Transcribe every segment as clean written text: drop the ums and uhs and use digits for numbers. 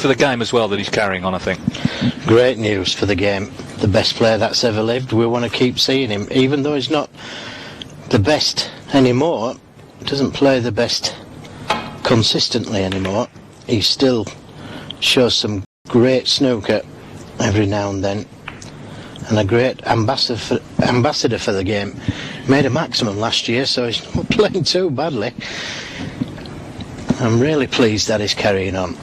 for the game as well that he's carrying on, I think. Great news for the game. The best player that's ever lived. We want to keep seeing him, even though he's not the best anymore. Doesn't play the best consistently anymore. He still shows some great snooker every now and then, and a great ambassador for the game. Made a maximum last year, so he's not playing too badly. I'm really pleased that he's carrying on.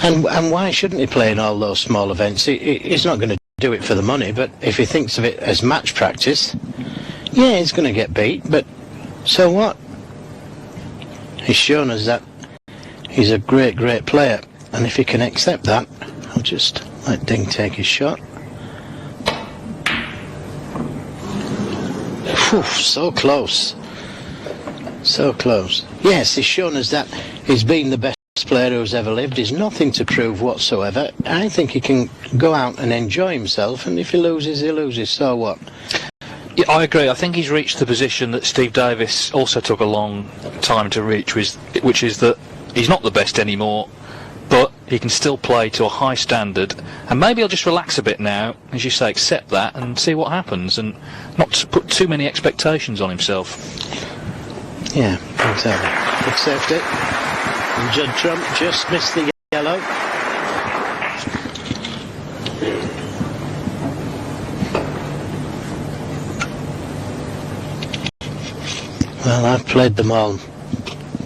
And why shouldn't he play in all those small events? He's not going to do it for the money, but if he thinks of it as match practice, yeah, he's going to get beat, but so what? He's shown us that he's a great player, and if he can accept that, I'll just let Ding take his shot. Whew, so close. So close. Yes, he's shown us that he's been the best player who's ever lived. He's nothing to prove whatsoever. I think he can go out and enjoy himself, and if he loses, he loses. So what? Yeah, I agree. I think he's reached the position that Steve Davis also took a long time to reach, which is that he's not the best anymore, but he can still play to a high standard, and maybe he'll just relax a bit now, as you say, accept that and see what happens, and not put too many expectations on himself. Yeah, exactly. Accept it. And Judd Trump just missed the yellow. Well, I've played them all,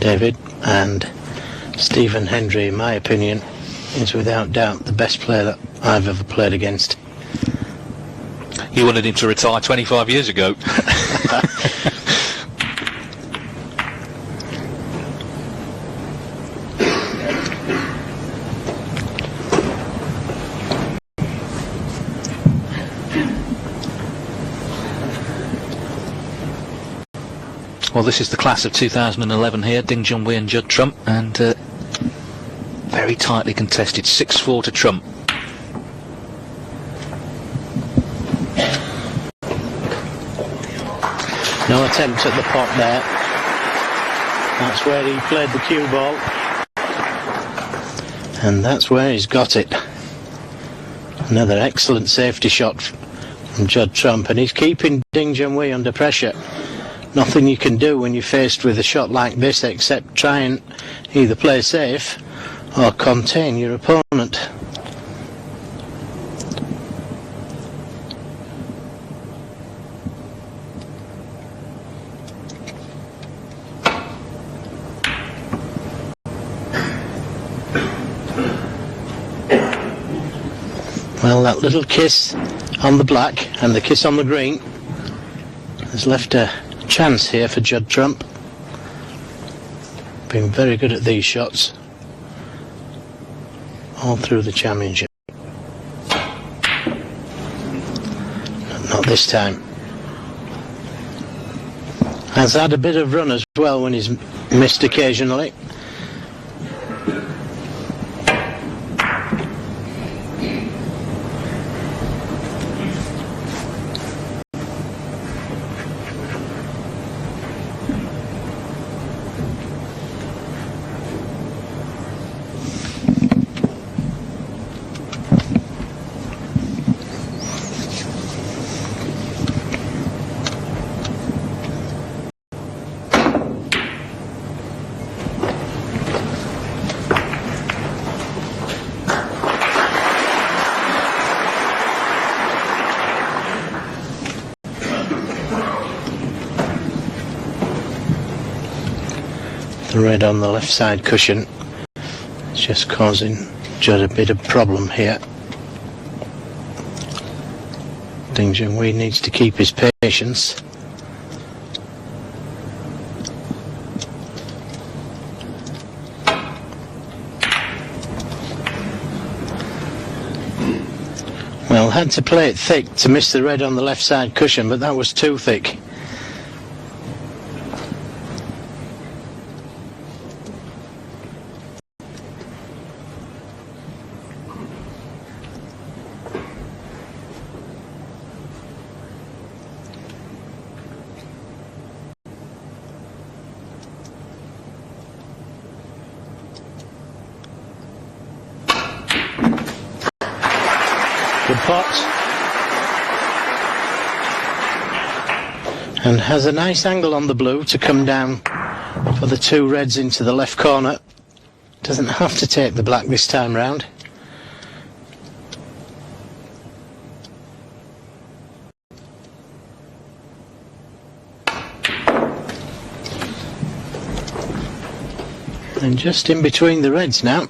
David, and Stephen Hendry, in my opinion, is without doubt the best player that I've ever played against. You wanted him to retire 25 years ago. Well, this is the class of 2011 here, Ding Junhui and Judd Trump, and very tightly contested, 6-4 to Trump. No attempt at the pot there. That's where he played the cue ball. And that's where he's got it. Another excellent safety shot from Judd Trump, and he's keeping Ding Junhui under pressure. Nothing you can do when you're faced with a shot like this except try and either play safe or contain your opponent. Well, that little kiss on the black and the kiss on the green has left a chance here for Judd Trump. Been very good at these shots all through the championship. Not this time. Has had a bit of run as well when he's missed occasionally. The red on the left side cushion is just causing Judd a bit of problem here. Ding Junhui needs to keep his patience. Well, had to play it thick to miss the red on the left side cushion, but that was too thick. Good pot. And has a nice angle on the blue to come down for the two reds into the left corner. Doesn't have to take the black this time round. And just in between the reds now.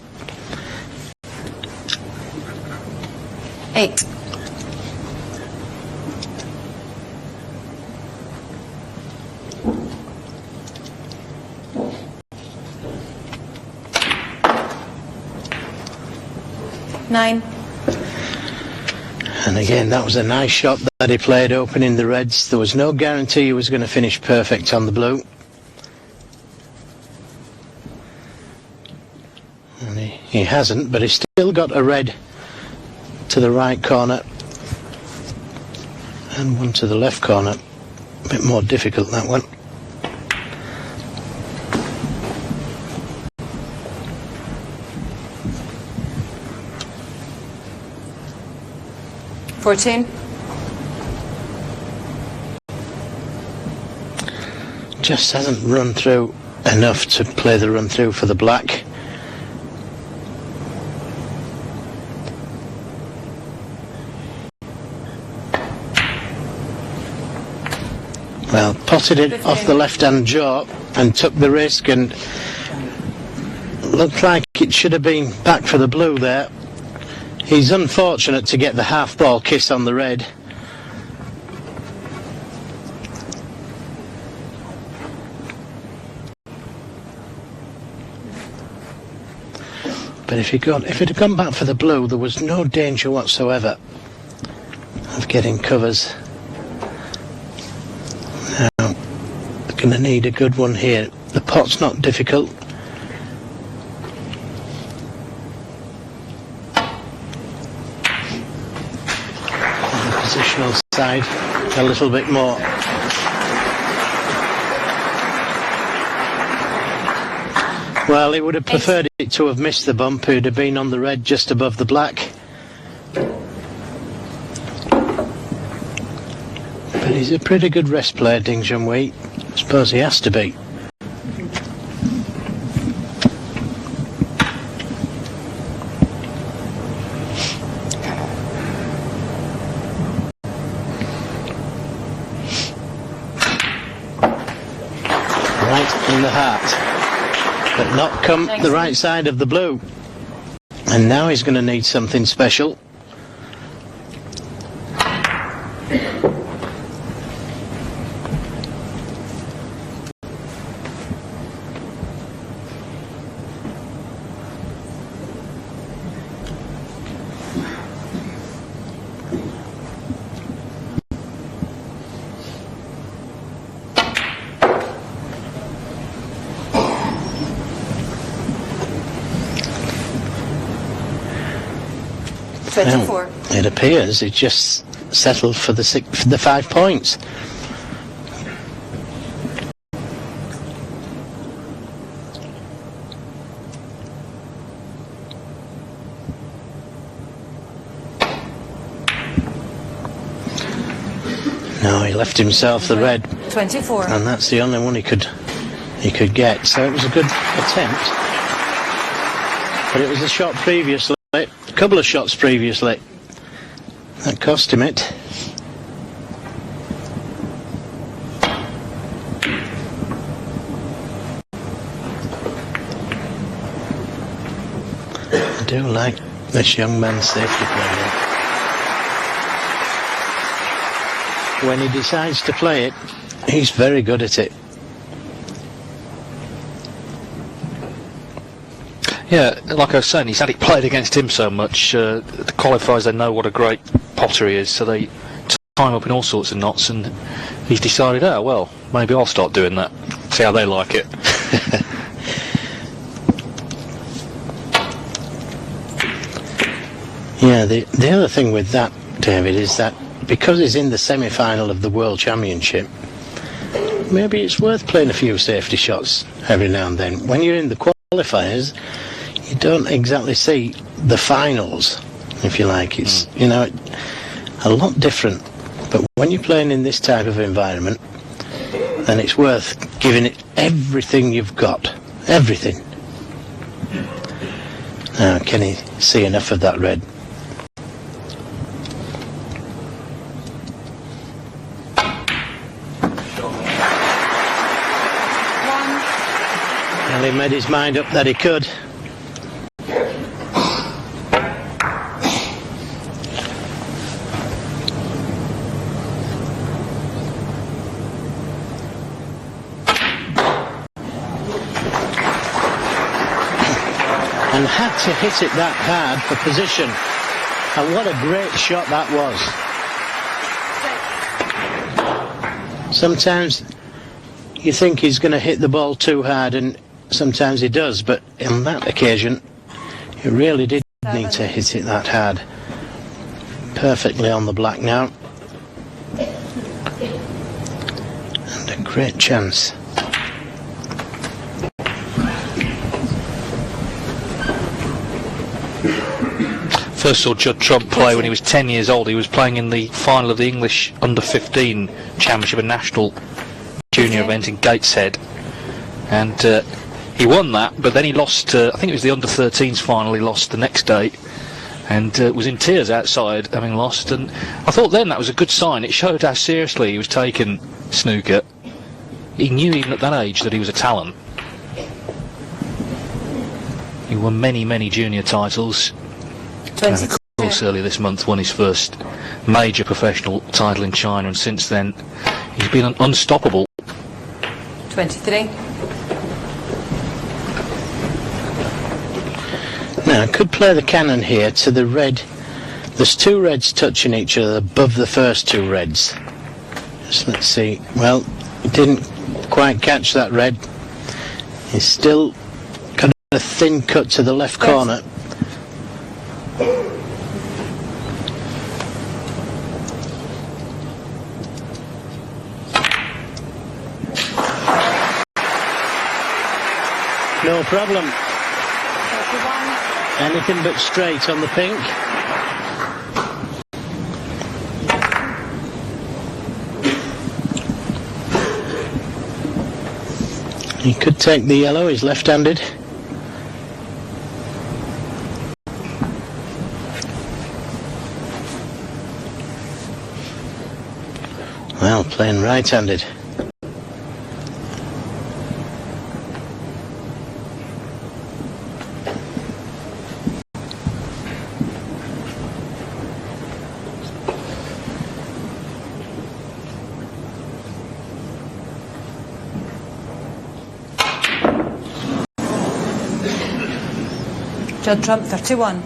8. Nine. And again, that was a nice shot that he played opening the reds. There was no guarantee he was going to finish perfect on the blue. And he hasn't, but he's still got a red to the right corner and one to the left corner. A bit more difficult, that one. $14. Just hasn't run through enough to play the run through for the black. Well, potted it 15. off the left-hand jaw and took the risk, and looked like it should have been back for the blue there. He's unfortunate to get the half-ball kiss on the red. But if it had gone back for the blue, there was no danger whatsoever of getting covers. Now, they're going to need a good one here. The pot's not difficult. On the positional side, a little bit more. Well, he would have preferred it to have missed the bump. It would have been on the red just above the black. But he's a pretty good rest player, Ding Junhui. I suppose he has to be. Right in the heart. But not come the right side of the blue. And now he's going to need something special. Now, it appears it just settled for the 5 points. No, he left himself the red. 24. And that's the only one he could get. So it was a good attempt. But it was a shot previously. A couple of shots previously that cost him it. I do like this young man's safety play. When he decides to play it, he's very good at it. Yeah, like I was saying, he's had it played against him so much. The qualifiers, they know what a great potter he is, so they tie him up in all sorts of knots, and he's decided, oh, well, maybe I'll start doing that. See how they like it. Yeah, the other thing with that, David, is that because he's in the semi-final of the World Championship, maybe it's worth playing a few safety shots every now and then. When you're in the qualifiers, you don't exactly see the finals if you like. It's, you know, a lot different. But when you're playing in this type of environment, then it's worth giving it everything you've got. Everything. Now, can he see enough of that red? Well, he made his mind up that he could. And had to hit it that hard for position. And what a great shot that was. Sometimes you think he's going to hit the ball too hard, and sometimes he does, but on that occasion he really did need to hit it that hard. Perfectly on the black now. And a great chance. First saw Judd Trump play when he was 10 years old. He was playing in the final of the English Under-15 Championship, a national junior event in Gateshead. And he won that, but then he lost, I think it was the Under-13s final, he lost the next day. And was in tears outside, having lost. And I thought then that was a good sign. It showed how seriously he was taking snooker. He knew even at that age that he was a talent. He won many, many junior titles. And of course earlier this month won his first major professional title in China, and since then he's been unstoppable. 23. Now I could play the cannon here to the red. There's two reds touching each other above the first two reds. Just let's see. Well, he didn't quite catch that red. He's still got a thin cut to the left corner. No problem. 31. Anything but straight on the pink. He could take the yellow, he's left-handed. Well, playing right-handed. Judd Trump, 31.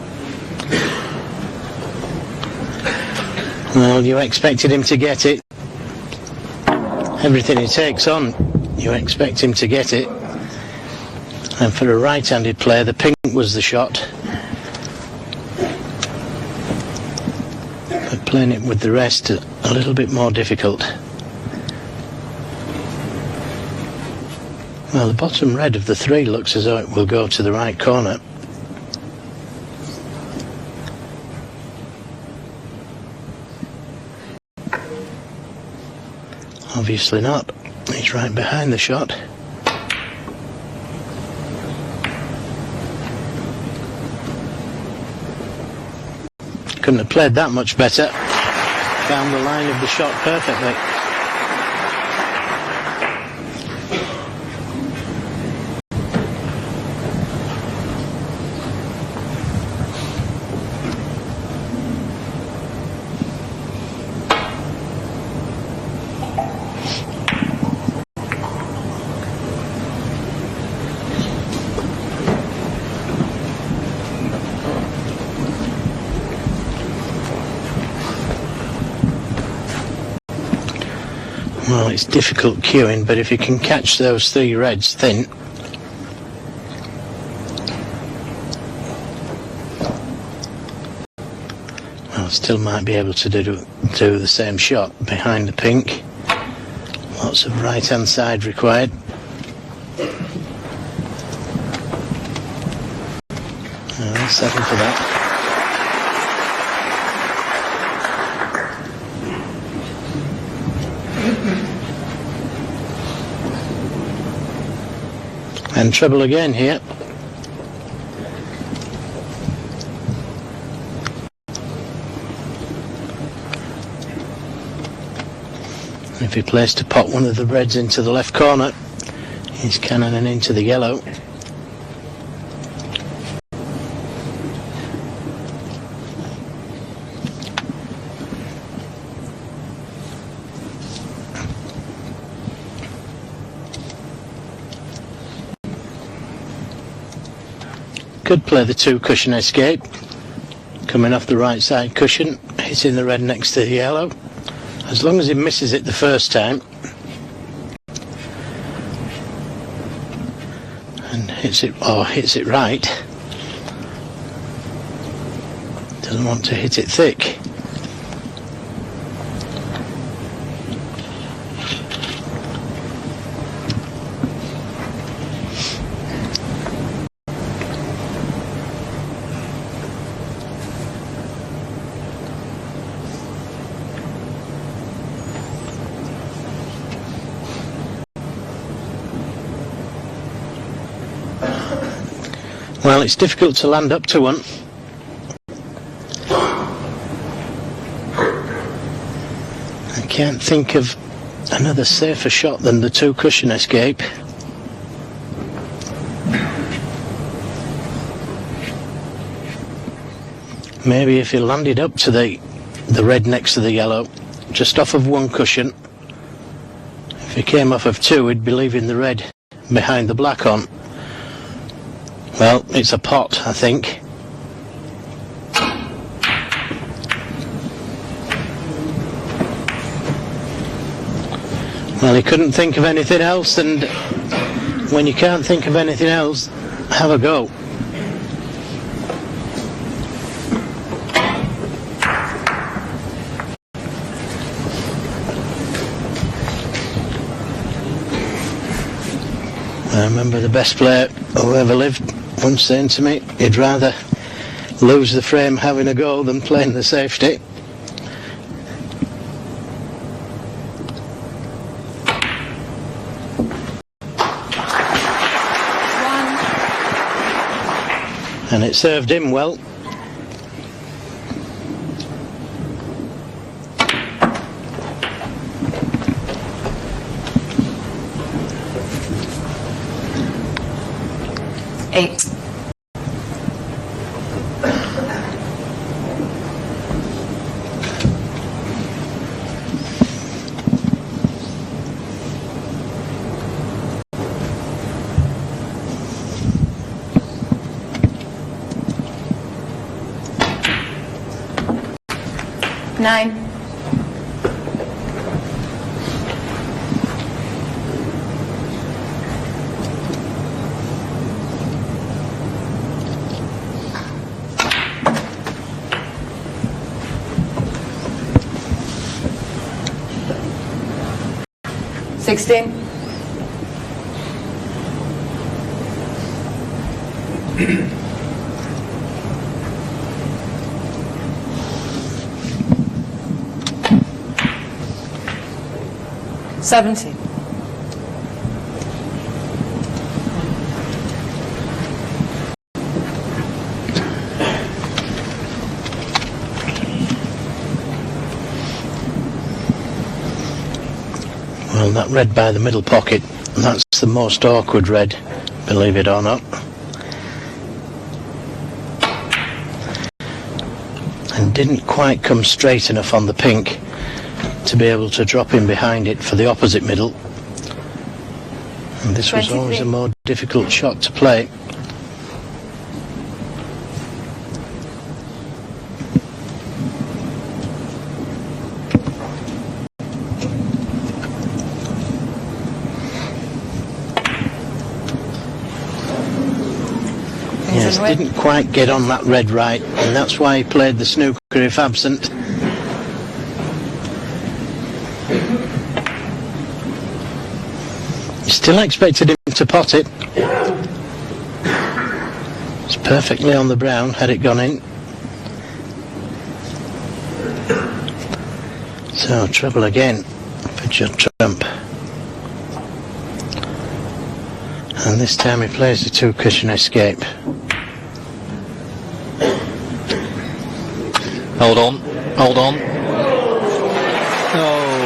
Well, you expected him to get it. Everything he takes on, you expect him to get it. And for a right-handed player, the pink was the shot. But playing it with the rest, a little bit more difficult. Well, the bottom red of the three looks as though it will go to the right corner. Obviously not. He's right behind the shot. Couldn't have played that much better. Found the line of the shot perfectly. Well, it's difficult cueing, but if you can catch those three reds thin, well, still might be able to do the same shot behind the pink. Lots of right-hand side required. I'll settle for that. And treble again here. If he plays to pop one of the reds into the left corner, he's cannoning into the yellow. Could play the 2 cushion escape, coming off the right side cushion, hitting the red next to the yellow. As long as he misses it the first time and hits it right, doesn't want to hit it thick. Well, it's difficult to land up to one. I can't think of another safer shot than the 2 cushion escape. Maybe if he landed up to the red next to the yellow, just off of 1 cushion, if he came off of 2, he'd be leaving the red behind the black on. Well, it's a pot, I think. Well, he couldn't think of anything else, and when you can't think of anything else, have a go. I remember the best player who ever lived once saying to me he'd rather lose the frame having a go than playing the safety. And it served him well. Eight. Nine. 16. Seventeen. Well, that red by the middle pocket, that's the most awkward red, believe it or not. And didn't quite come straight enough on the pink to be able to drop in behind it for the opposite middle. And this was always a more difficult shot to play. Yes, didn't quite get on that red right, and that's why he played the snooker if absent. Still expected him to pot it. It's perfectly on the brown had it gone in. So treble again for Judd Trump. And this time he plays the 2-cushion escape. Hold on, hold on. Oh.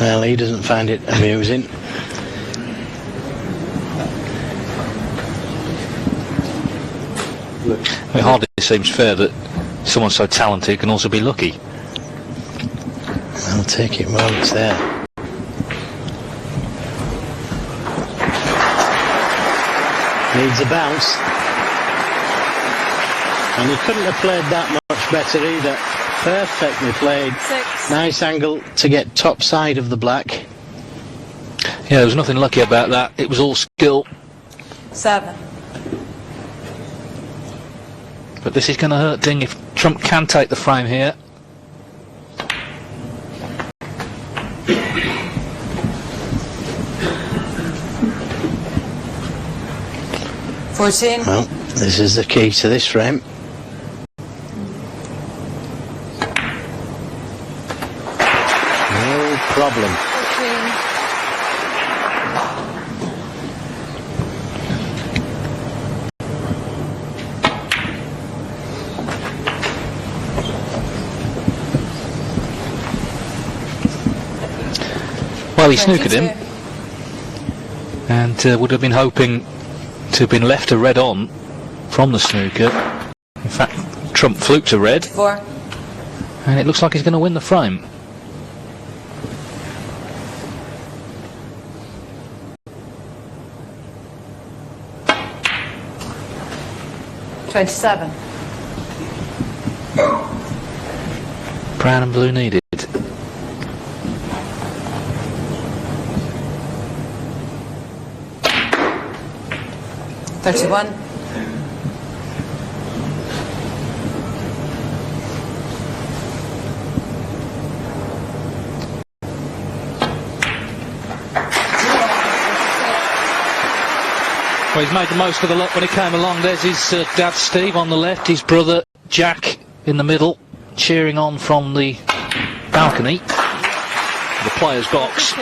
Well, he doesn't find it amusing. It hardly seems fair that someone so talented can also be lucky. I'll take it while it's there. Needs a bounce. And he couldn't have played that much better either. Perfectly played. 6. Nice angle to get top side of the black. Yeah, there was nothing lucky about that. It was all skill. 7. But this is going to hurt Ding if Trump can take the frame here. Well, this is the key to this frame. No problem. 14. Well, he snookered him, and would have been hoping to have been left a red on from the snooker. In fact, Trump fluked a red, 4. and it looks like he's going to win the frame. $27. Brown and blue needed. $31. Well, he's made the most of the luck when he came along. There's his dad Steve on the left, his brother Jack in the middle, cheering on from the balcony, the players' box.